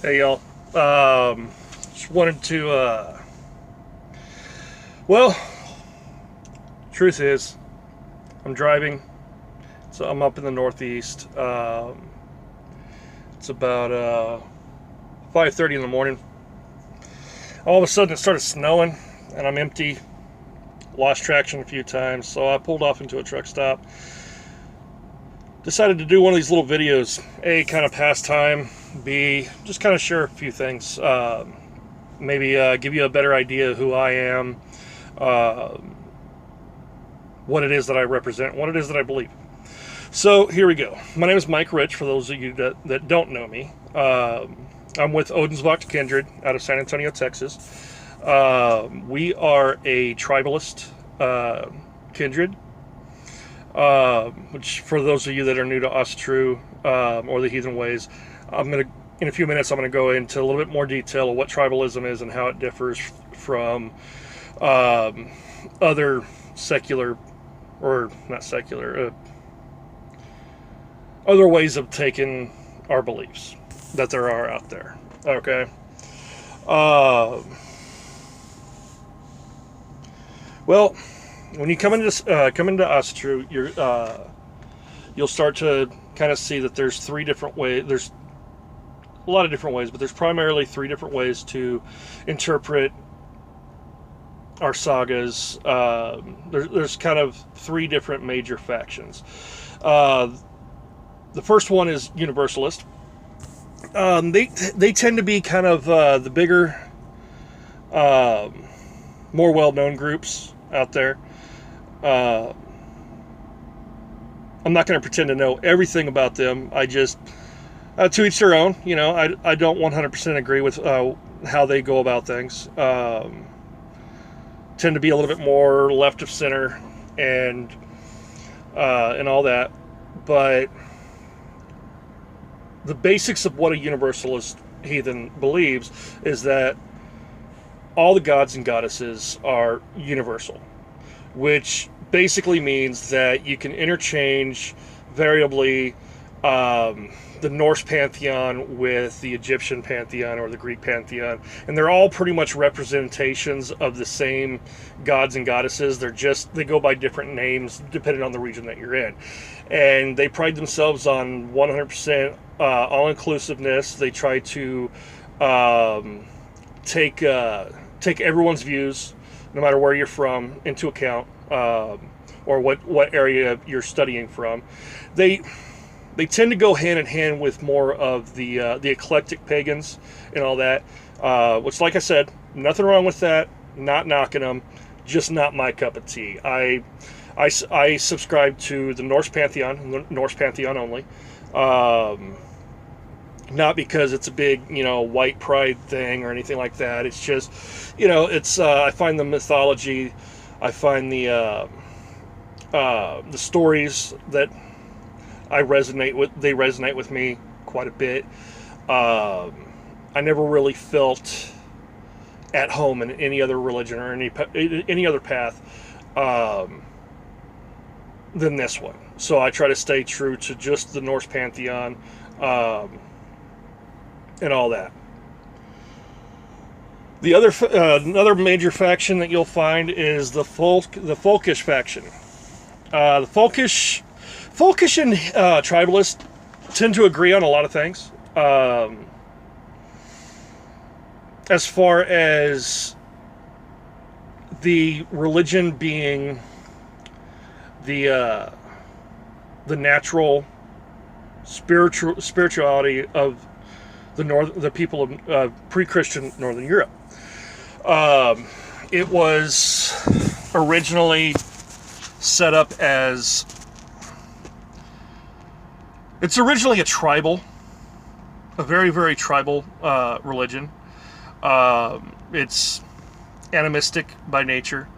Hey y'all. Just wanted to well, truth is I'm driving. So I'm up in the Northeast. It's about 5:30 in the morning. All of a sudden it started snowing and I'm empty. Lost traction a few times, so I pulled off into a truck stop. Decided to do one of these little videos. A, kind of pass time. B, just kind of share a few things. Maybe give you a better idea of who I am, uh, what it is that I represent, what it is that I believe. So here we go. My name is Mike Rich, for those of you that don't know me. I'm with Odinsvakt Kindred out of San Antonio, Texas. We are a tribalist kindred, which for those of you that are new to Asatru or the heathen ways, in a few minutes I'm going to go into a little bit more detail of what tribalism is and how it differs from other secular, or not secular, other ways of taking our beliefs that there are out there. Okay. Uh, well, when you come into Asatru, you'll start to kind of see that there's three different ways. There's a lot of different ways, but there's primarily three different ways to interpret our sagas. There's kind of three different major factions. Uh, the first one is Universalist. They tend to be kind of the bigger, more well-known groups out there. Uh, I'm not going to pretend to know everything about them. I just, to each their own. You know, I don't 100% agree with how they go about things. Tend to be a little bit more left of center and all that, but the basics of what a universalist heathen believes is that all the gods and goddesses are universal, which basically means that you can interchange variably the Norse pantheon with the Egyptian pantheon or the Greek pantheon, and they're all pretty much representations of the same gods and goddesses. They go by different names depending on the region that you're in, and they pride themselves on 100% all-inclusiveness. They try to take everyone's views, no matter where you're from, into account, or what area you're studying from. They tend to go hand in hand with more of the eclectic pagans and all that, which, like I said, nothing wrong with that. Not knocking them, just not my cup of tea. I subscribe to the Norse pantheon only. Not because it's a big, white pride thing or anything like that. It's just, it's I find the mythology, I find the stories that they resonate with me quite a bit. I never really felt at home in any other religion or any other path than this one. So I try to stay true to just the Norse pantheon and all that. The other another major faction that you'll find is the Folkish faction. The Folkish and tribalists tend to agree on a lot of things. As far as the religion being the natural spirituality of the people of pre-Christian Northern Europe. It was originally set up as It's originally a very, very tribal religion. It's animistic by nature.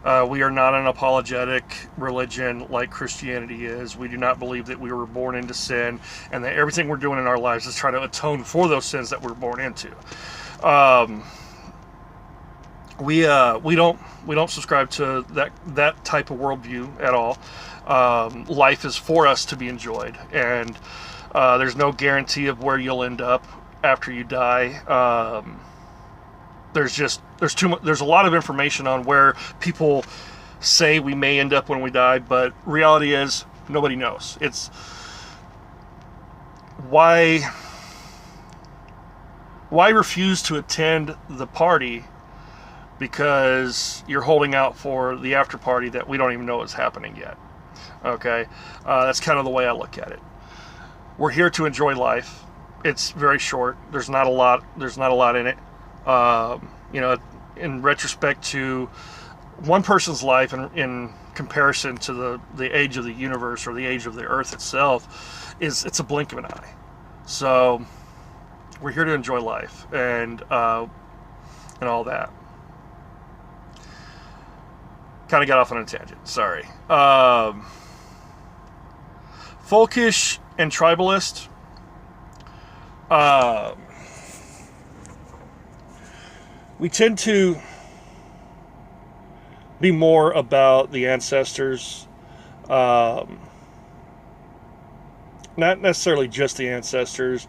We are not an apologetic religion like Christianity is. We do not believe that we were born into sin and that everything we're doing in our lives is trying to atone for those sins that we're born into. We don't subscribe to that type of worldview at all. Life is for us to be enjoyed, and there's no guarantee of where you'll end up. after you die. There's a lot of information on where people say we may end up when we die, but reality is nobody knows. It's why refuse to attend the party because you're holding out for the after party that we don't even know is happening yet. Okay, that's kind of the way I look at it. We're here to enjoy life. It's very short. There's not a lot in it. In retrospect to one person's life, in comparison to the age of the universe or the age of the Earth itself, it's a blink of an eye. So we're here to enjoy life and all that. Kind of got off on a tangent. Sorry. Folkish and tribalist. We tend to be more about the ancestors, not necessarily just the ancestors.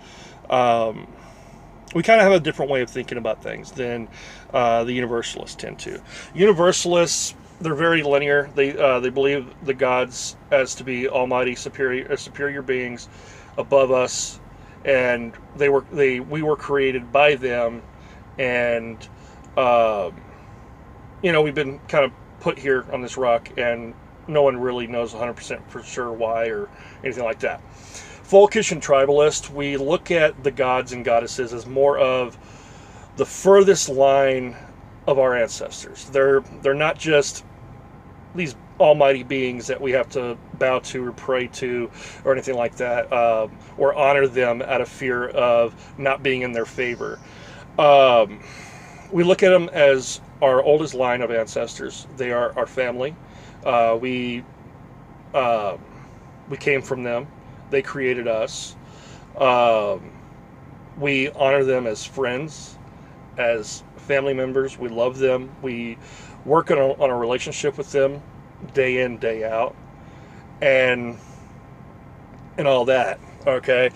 We kind of have a different way of thinking about things than the Universalists tend to. Universalists, they're very linear. They believe the gods as to be almighty, superior beings above us, and we were created by them, and we've been kind of put here on this rock, and no one really knows 100% for sure why or anything like that. Folkish and tribalist, we look at the gods and goddesses as more of the furthest line of our ancestors. They're not just these almighty beings that we have to bow to or pray to or anything like that, or honor them out of fear of not being in their favor. We look at them as our oldest line of ancestors. They are our family. We came from them. They created us. We honor them as friends, as family members. We love them. We work on a relationship with them day in, day out, and all that. Okay,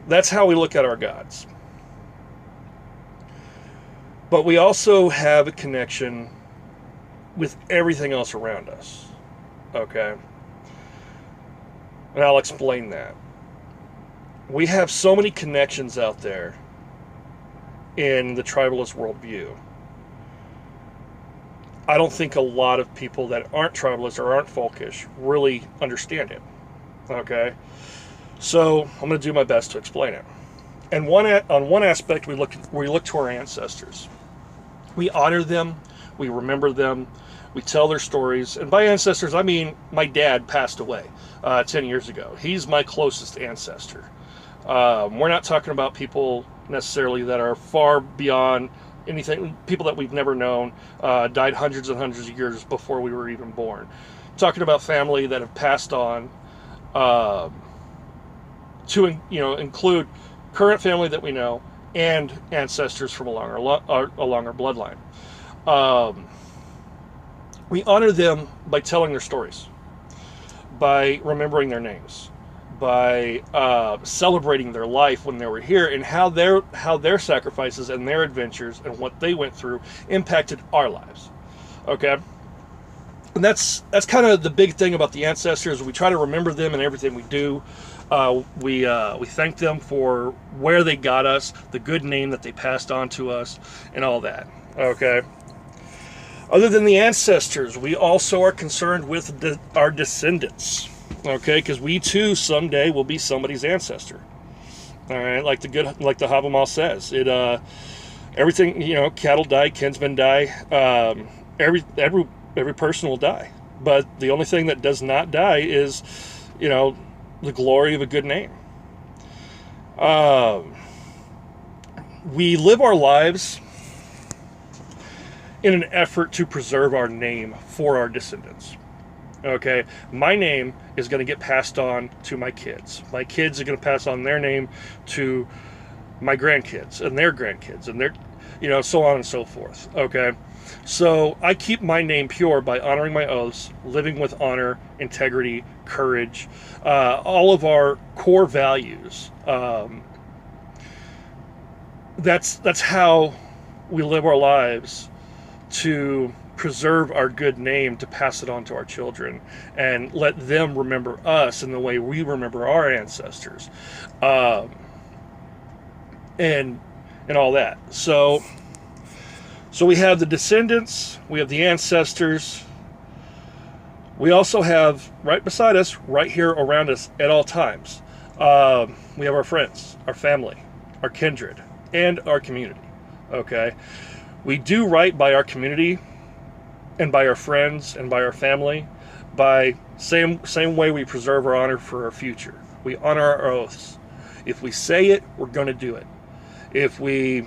that's how we look at our gods. But we also have a connection with everything else around us. Okay, and I'll explain that. We have so many connections out there in the tribalist worldview. I don't think a lot of people that aren't tribalists or aren't folkish really understand it. Okay, so I'm going to do my best to explain it. And on one aspect, we look to our ancestors. We honor them, we remember them, we tell their stories. And by ancestors, I mean my dad passed away 10 years ago. He's my closest ancestor. We're not talking about people necessarily that are far beyond anything, people that we've never known, died hundreds and hundreds of years before we were even born. I'm talking about family that have passed on, to include current family that we know and ancestors from along our bloodline. We honor them by telling their stories, by remembering their names, by celebrating their life when they were here, and how their sacrifices and their adventures and what they went through impacted our lives. Okay, and that's kind of the big thing about the ancestors. We try to remember them in everything we do. We thank them for where they got us, the good name that they passed on to us, and all that. Okay. Other than the ancestors, we also are concerned with our descendants. Okay, because we too someday will be somebody's ancestor. All right, like the Havamal says, everything, cattle die, kinsmen die, every person will die. But the only thing that does not die is, the glory of a good name. We live our lives in an effort to preserve our name for our descendants. Okay, my name is going to get passed on to my kids. My kids are going to pass on their name to my grandkids and their grandkids and their, so on and so forth. Okay, so I keep my name pure by honoring my oaths, living with honor, integrity, courage, all of our core values. That's how we live our lives to preserve our good name, to pass it on to our children and let them remember us in the way we remember our ancestors, and all that. So we have the descendants, we have the ancestors, we also have right beside us, right here around us at all times, we have our friends, our family, our kindred, and our community. Okay, we do right by our community and by our friends and by our family, by same way we preserve our honor for our future. We honor our oaths. If we say it, we're going to do it. If we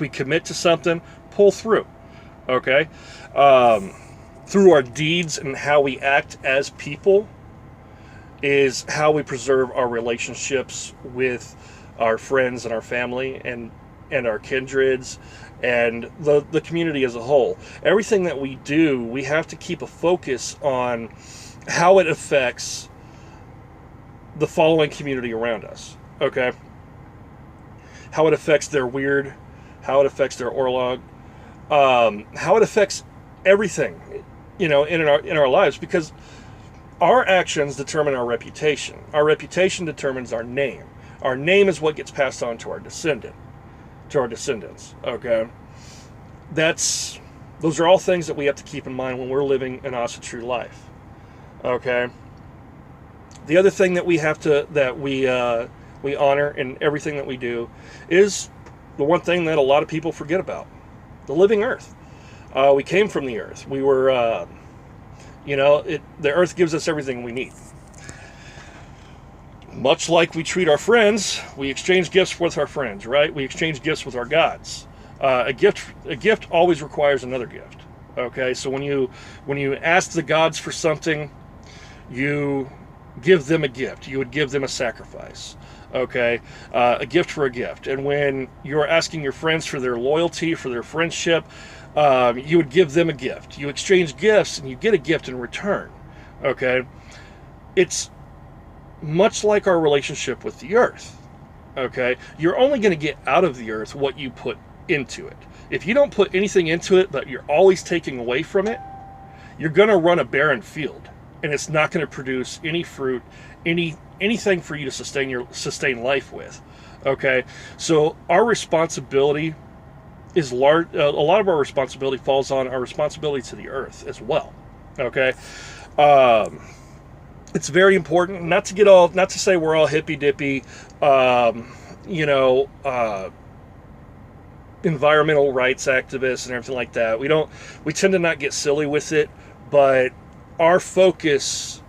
commit to something, pull through. Okay, through our deeds and how we act as people is how we preserve our relationships with our friends and our family and our kindreds and the community as a whole. Everything that we do, we have to keep a focus on how it affects the following community around us. Okay, how it affects their weird, how it affects their orlog, how it affects everything, in our lives, because our actions determine our reputation. Our reputation determines our name. Our name is what gets passed on to our descendants. Okay, those are all things that we have to keep in mind when we're living an Asatru life. Okay. The other thing that we honor in everything that we do is the one thing that a lot of people forget about: the living earth. We came from the earth. We were, the earth gives us everything we need. Much like we treat our friends, we exchange gifts with our friends, right? We exchange gifts with our gods. A gift always requires another gift. Okay, so when you ask the gods for something, you give them a gift. You would give them a sacrifice. Okay, a gift for a gift. And when you're asking your friends for their loyalty, for their friendship, you would give them a gift. You exchange gifts and you get a gift in return. Okay, it's much like our relationship with the earth. Okay, you're only going to get out of the earth what you put into it. If you don't put anything into it, but you're always taking away from it, you're going to run a barren field, and it's not going to produce any fruit, anything for you to sustain life with. Okay, so our responsibility is large. A lot of our responsibility falls on our responsibility to the earth as well. Okay, it's very important not to say we're all hippy dippy, environmental rights activists and everything like that. We tend to not get silly with it, but our focus,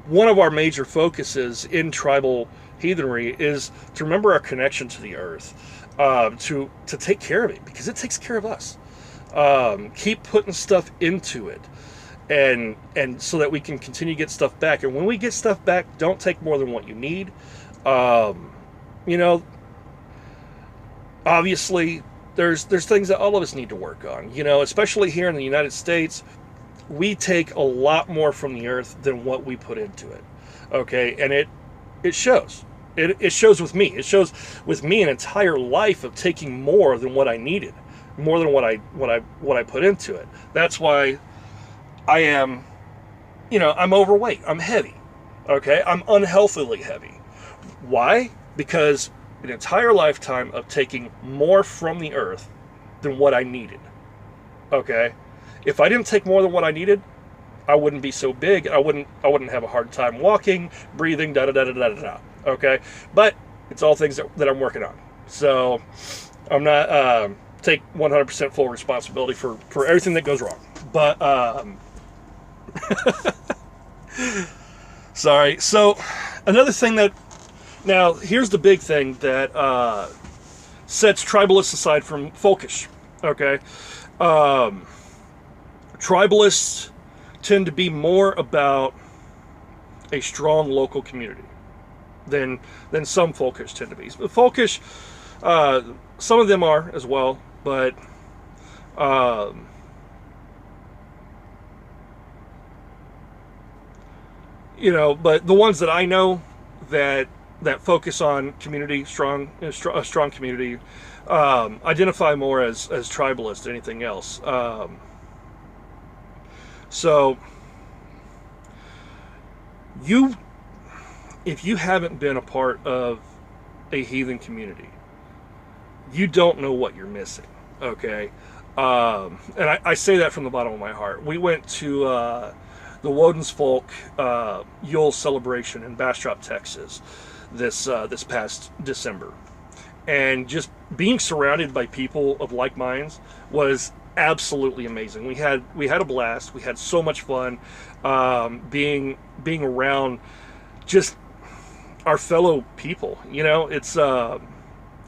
one of our major focuses in tribal heathenry, is to remember our connection to the earth, to take care of it, because it takes care of us. Keep putting stuff into it, and so that we can continue to get stuff back. And when we get stuff back, don't take more than what you need. Obviously, there's things that all of us need to work on. Especially here in the United States, we take a lot more from the earth than what we put into it. Okay, and it shows. It shows with me. It shows with me an entire life of taking more than what I needed, more than what I put into it. That's why I am, I'm overweight. I'm heavy. Okay, I'm unhealthily heavy. Why? Because an entire lifetime of taking more from the earth than what I needed. Okay, if I didn't take more than what I needed, I wouldn't be so big. I wouldn't have a hard time walking, breathing, da da da da da da. Okay, but it's all things that I'm working on. So I'm not take 100% full responsibility for everything that goes wrong. But sorry. So another thing now here's the big thing that sets tribalists aside from folkish. Okay, tribalists tend to be more about a strong local community than some folkish tend to be. Folkish, some of them are as well, but but the ones that I know that focus on community, a strong community, identify more as tribalist than anything else. So you, if you haven't been a part of a heathen community, you don't know what you're missing. Okay, and I say that from the bottom of my heart. We went to the Odinsvakt Yule celebration in Bastrop, Texas, this past December, and just being surrounded by people of like minds was absolutely amazing. We had a blast. We had so much fun, being around just our fellow people.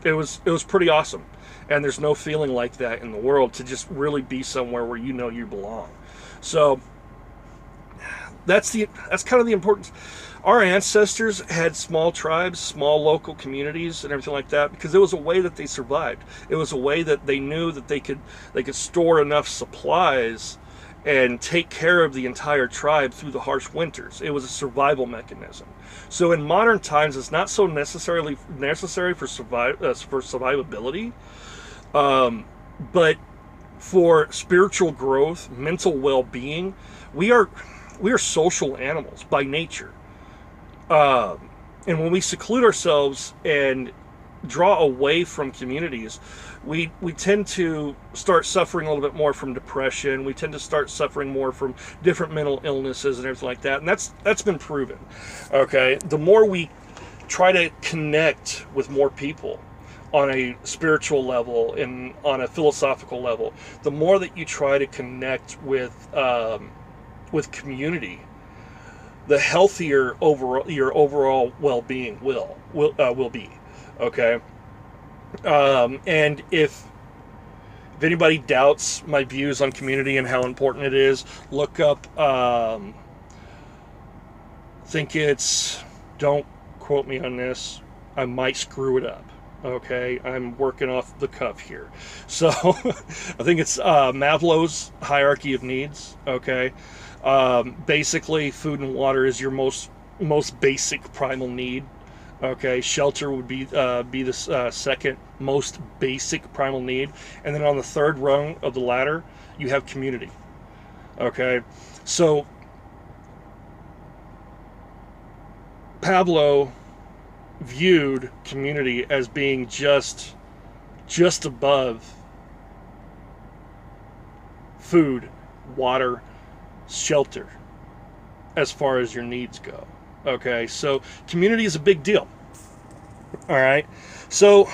It was pretty awesome, and there's no feeling like that in the world, to just really be somewhere where you belong. So that's kind of the importance. Our ancestors had small tribes, small local communities, and everything like that, because it was a way that they survived. It was a way that they knew that they could store enough supplies and take care of the entire tribe through the harsh winters. It was a survival mechanism. So in modern times, it's not so necessary for survivability, but for spiritual growth, mental well-being. We are social animals by nature. And when we seclude ourselves and draw away from communities, we tend to start suffering a little bit more from depression. We tend to start suffering more from different mental illnesses and everything like that. And that's been proven. Okay, the more we try to connect with more people on a spiritual level and on a philosophical level, the more that you try to connect with community, the healthier your overall well-being will be. Okay, and if anybody doubts my views on community and how important it is, look up. Don't quote me on this. I might screw it up. Okay, I'm working off the cuff here. So I think it's Maslow's hierarchy of needs. Okay. Basically, food and water is your most basic primal need. Okay, shelter would be the second most basic primal need, and then on the third rung of the ladder, you have community. Okay, so Pablo viewed community as being just above food, water, shelter, as far as your needs go. Okay, so community is a big deal. All right, so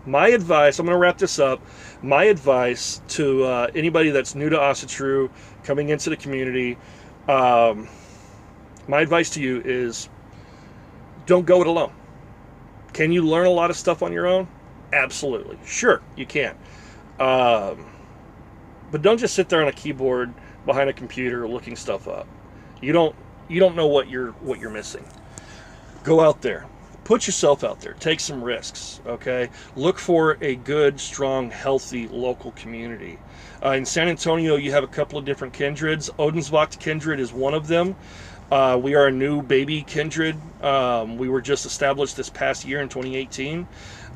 my advice, I'm going to wrap this up. My advice to anybody that's new to Asatru, coming into the community, my advice to you is, don't go it alone. Can you learn a lot of stuff on your own? Absolutely. Sure, you can. But don't just sit there on a keyboard behind a computer looking stuff up. You don't know what you're missing. Go out there. Put yourself out there. Take some risks, okay? Look for a good, strong, healthy local community. In San Antonio, you have a couple of different kindreds. Odinsvakt Kindred is one of them. We are a new baby kindred. We were just established this past year in 2018.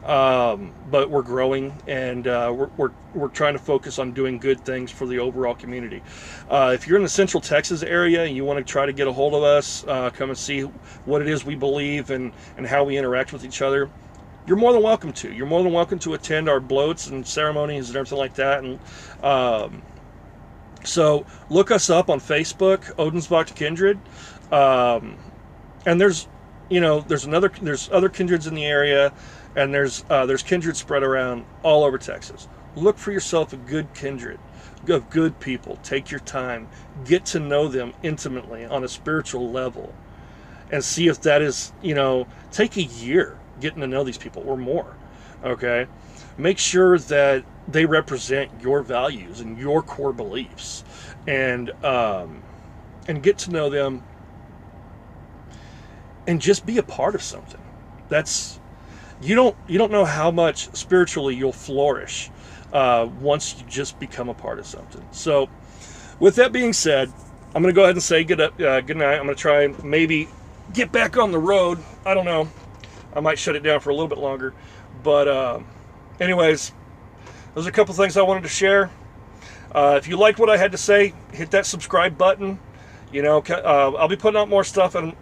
But we're growing, and we're trying to focus on doing good things for the overall community. If you're in the Central Texas area and you want to try to get a hold of us, come and see what it is we believe and how we interact with each other, you're more than welcome to. You're more than welcome to attend our bloats and ceremonies and everything like that. And so look us up on Facebook, Odinsvakt Kindred, and there's other kindreds in the area. And there's kindred spread around all over Texas. Look for yourself a good kindred, of good people. Take your time. Get to know them intimately on a spiritual level. And see if that is, take a year getting to know these people or more. Okay? Make sure that they represent your values and your core beliefs. And get to know them. And just be a part of something. You don't know how much spiritually you'll flourish once you just become a part of something. So with that being said, I'm going to go ahead and say good night. I'm going to try and maybe get back on the road. I don't know. I might shut it down for a little bit longer. But anyways, those are a couple things I wanted to share. If you liked what I had to say, hit that subscribe button. You know, I'll be putting out more stuff, and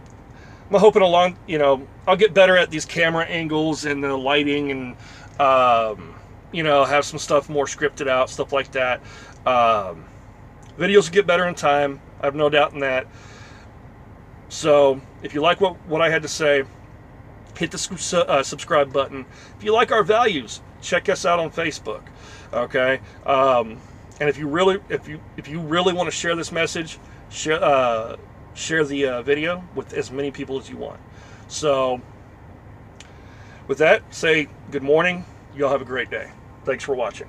I'm hoping I'll get better at these camera angles and the lighting, and have some stuff more scripted out, stuff like that. Videos will get better in time. I have no doubt in that. So if you like what I had to say, hit the subscribe button. If you like our values, check us out on Facebook. Okay. And if you really want to share this message, share the video with as many people as you want. So with that, say good morning. Y'all have a great day. Thanks for watching.